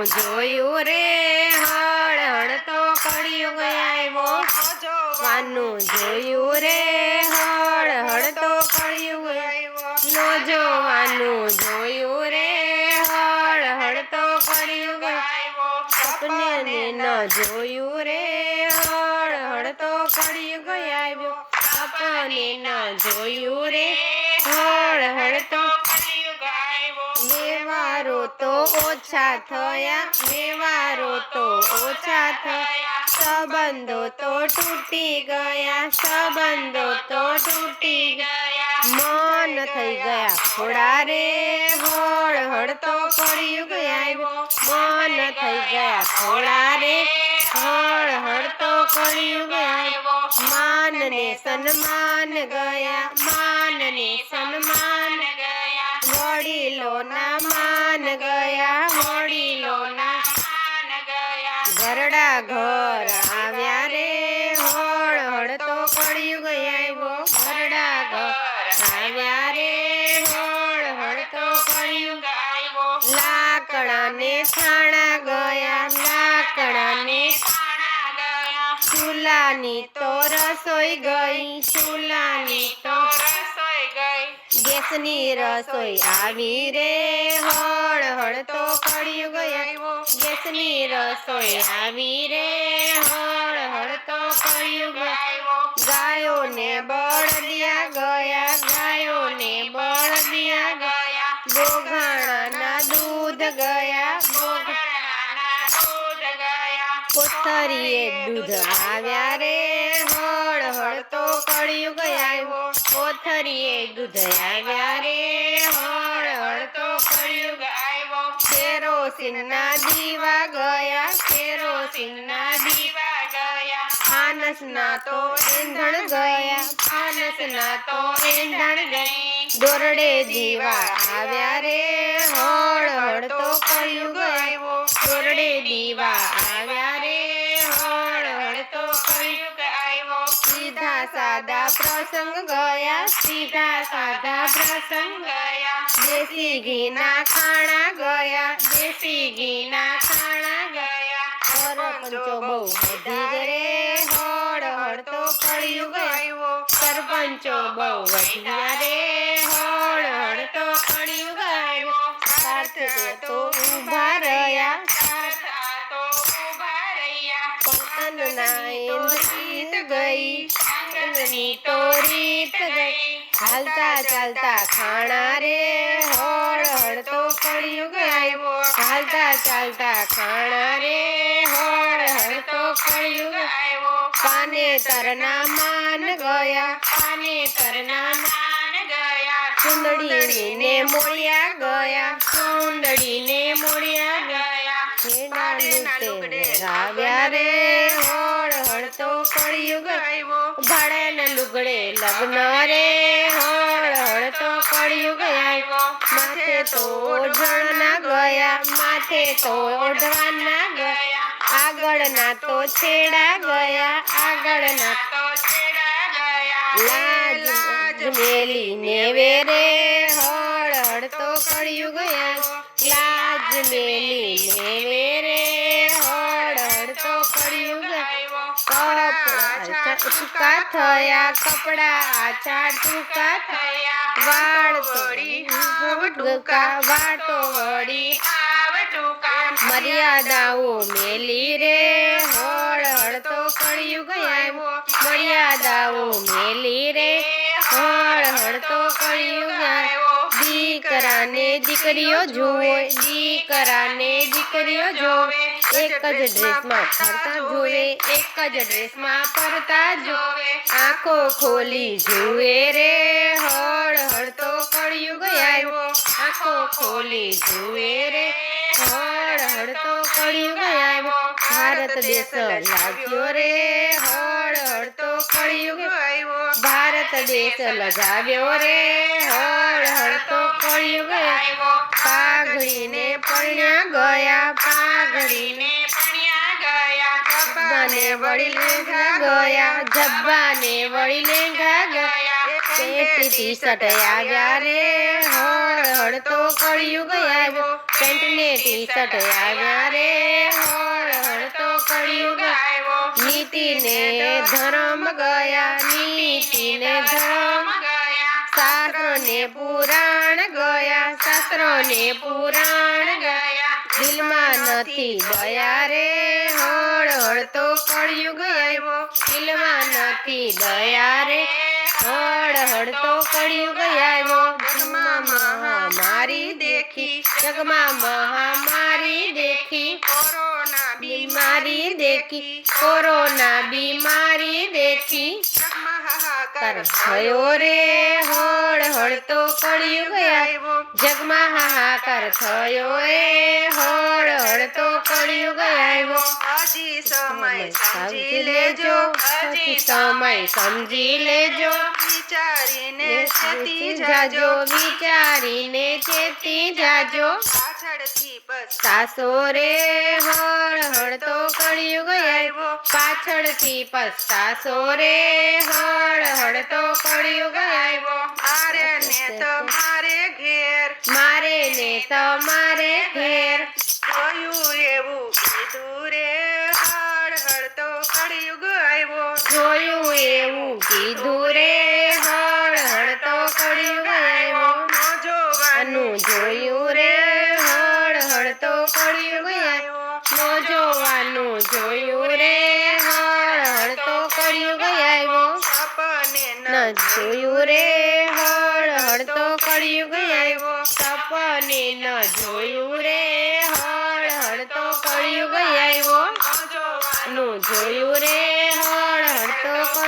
જોયું રે હળ હળ તો કળિયુગ આવ્યો જોવાનું જોયું રે હળ હળ તો કળિયુગ આવ્યો જોવાનું જોયું રે હળ હળ તો કળિયુગ આવ્યો સપને ન જોયું રે હળ હળ તો કળિયુગ આવ્યો સપને ન જોયું રે હળ હળ તો વ્યવહારો તો ઓછા થયા વ્યવહારો તો ઓછા થયા સંબંધો તો તૂટી ગયા સંબંધો તો તૂટી ગયા મન થઈ ગયા થોડા રે હળ હળ તો કળિયુગ આવ્યો મન થઈ ગયા થોડા રે હળ હળ તો કળિયુગ આવ્યો માન ને સન્માન ગયા માન ને સન્માન વડીલોના માન ગયા વડીલોના માન ગયા ઘરડા ઘર આવ્યા રે હળ હળ તો કળિયુગ આવ્યો ઘરડા ઘર આવ્યા રે હળ હળ તો કળિયુગ આવ્યો લાકડાને છાણા ગયા લાકડાને છાણા ગયા ચૂલાની તો રસોઈ ગઈ ચૂલાની તો રસોઈ ગઈ ગેસની રસોઈ આવી રે હળ હળ તો કળિયુગ આવ્યો ગેસની રસોઈ આવી રે હળ હળ તો કળિયુગ આવ્યો ગાયોને બળદિયા ગયા ગાયોને બળદિયા ગયા બોઘાણાના દૂધ ગયા બોઘાણાના દૂધ ગયા કોથરીએ દૂધ આવ્યા રે હળ હળ તો કળિયુગ આવ્યો કોથરીએ દૂધ આવ્યા રે હળ હળ તો કળિયુગ આવ્યો કેરોસીનના દીવા ગયા કેરોસીનના દીવા ગયા ફાનસના તો ઈંધણ ગયા ફાનસના તો ઈંધણ ગઈ દોરડે દીવા આવ્યા રે હળ હળ તો કળિયુગ આવ્યો દોરડે દીવા આવ્યા રે હળ હળ તો કળિયુગ આવ્યો સીધા સાદા પ્રસંગ ગયા સીધા સાદા પ્રસંગ ગયા દેશી ઘીના ખાણા ગયા દેશી ઘીના ખાણા ગયા સરપંચો બહુ વધી રે હળ હળ તો કળિયુગ આવ્યો સરપંચો બહુ વધ્યા રે હળ હળ તો કળિયુગ આવ્યો સાથે તો ઊભા રહ્યા સાથે તો ઊભા રહ્યા પતનના ઇન્દ્રિત ગઈ આંગણની તો રીત ગઈ હાલતા ચાલતા ખાણા રે હળ હળ તો કળિયુગ આવ્યો હાલતા ચાલતા ખાણા રે હળ હળ તો કળિયુગ આવ્યો પાનેતરના માન ગયા પાનેતરના માન ગયા કુંડળીને મોળિયા ગયા કુંડળીને મોળિયા ગયા ભાડેના લુગડે લાવ્યા રે હળ હળ તો કળિયુગ આવ્યો ભાડેના લુગડે લગ્ન રે હળ હળ તો કળિયુગ આવ્યો માથે તો ઓઢવાના ગયા માથે તો ઓઢવાના ગયા આગળના તો છેડા ગયા આગળના તો છેડા ગયા લાજ મેલીને વેરે હળ હળ તો કળિયુગ આવ્યો લાજ મેલીને વેરે હળ હળ તો કળિયુગ આવ્યો કપડા ટૂંકા થયા કપડા આછા ટૂંકા થયા વાળ વળી ટૂંકા વાટો વળી મર્યાદાઓ મેલી રે હળ હળ તો કળિયુગ આવ્યો મર્યાદાઓ મેલી રે હળ હળ તો કળિયુગ આવ્યો દીકરાને દીકરીઓ જોવે દીકરાને દીકરીઓ જોવે એક જ ડ્રેસમાં ફરતા જોવે એક જ ડ્રેસમાં ફરતા જોવે આંખો ખોલી જુએ રે હળ હળ તો કળિયુગ આવ્યો આંખો ખોલી જુએ રે હળ હળ તો કળિયુગ આવ્યો ભારત દેશ લાગ્યો રે હળ હળ તો કળિયુગ આવ્યો ભારત દેશ લજાવ્યો રે હળ હળ તો કળિયુગ આવ્યો પાઘડીને પરણ્યા ગયા પાઘડીને પરણ્યા ગયા જબ્બાને વળી લેંઘા ગયા જબ્બાને વળી લેંઘા ગયા પેન્ટ ટી શર્ટ આવ્યા રે હળ હળ તો કળિયુગ આવ્યો પેન્ટ ને ટી શર્ટ આવ્યા રે હળ હળ તો કળિયુગ આવ્યો નીતિ ને ધર્મ ગયા નીતિ ને ધર્મ શાસ્ત્રો ને પુરાણ ગયા શાસ્ત્રો ને પુરાણ ગયા દિલમાં નથી દયા રે હળ હળ તો કળિયુગ આવ્યો દિલમાં નથી દયા રે હળ હળ તો કળિયુગ આવ્યો જગમાં મહામારી દેખી જગમાં મહામારી દેખી કોરોના બીમારી દેખી કોરોના બીમારી દેખી હાહાકાર થયો રે હળ હળ તો કળિયુગ આવ્યો જગમાં હાહાકાર થયો રે હળ હળ તો કળિયુગ આવ્યો હજી સમય સમજી લેજો હજી સમય સમજી લેજો વિચારીને ચેતી જાજો વિચારીને ચેતી જાજો પાછળથી પસ્તાશો રે હળ હળ તો કળિયુગ આવ્યો પાછળથી પસ્તાશો રે હળ હળ તો કળિયુગ આવ્યો મારે ને તમારે ઘેર મારે ને તમારે ઘેર જોયું એવું કીધું રે હળ હળ તો કળિયુગ આવ્યો જોયું એવું કીધું રે હળ હળ તો કળિયુગ આવ્યો ન જોવાનું જોયું રે હળ હળ તો કળિયુગ આવ્યો ન જોવાનું જોયું રે હળ હળ તો કળિયુગ આવ્યો સપને ન જોયું રે હળ હળ તો કળિયુગ આવ્યો સપને ન જોયું રે હળ હળ તો કળિયુગ આવ્યો ન જોવાનું જોયું રે હળ હળ તો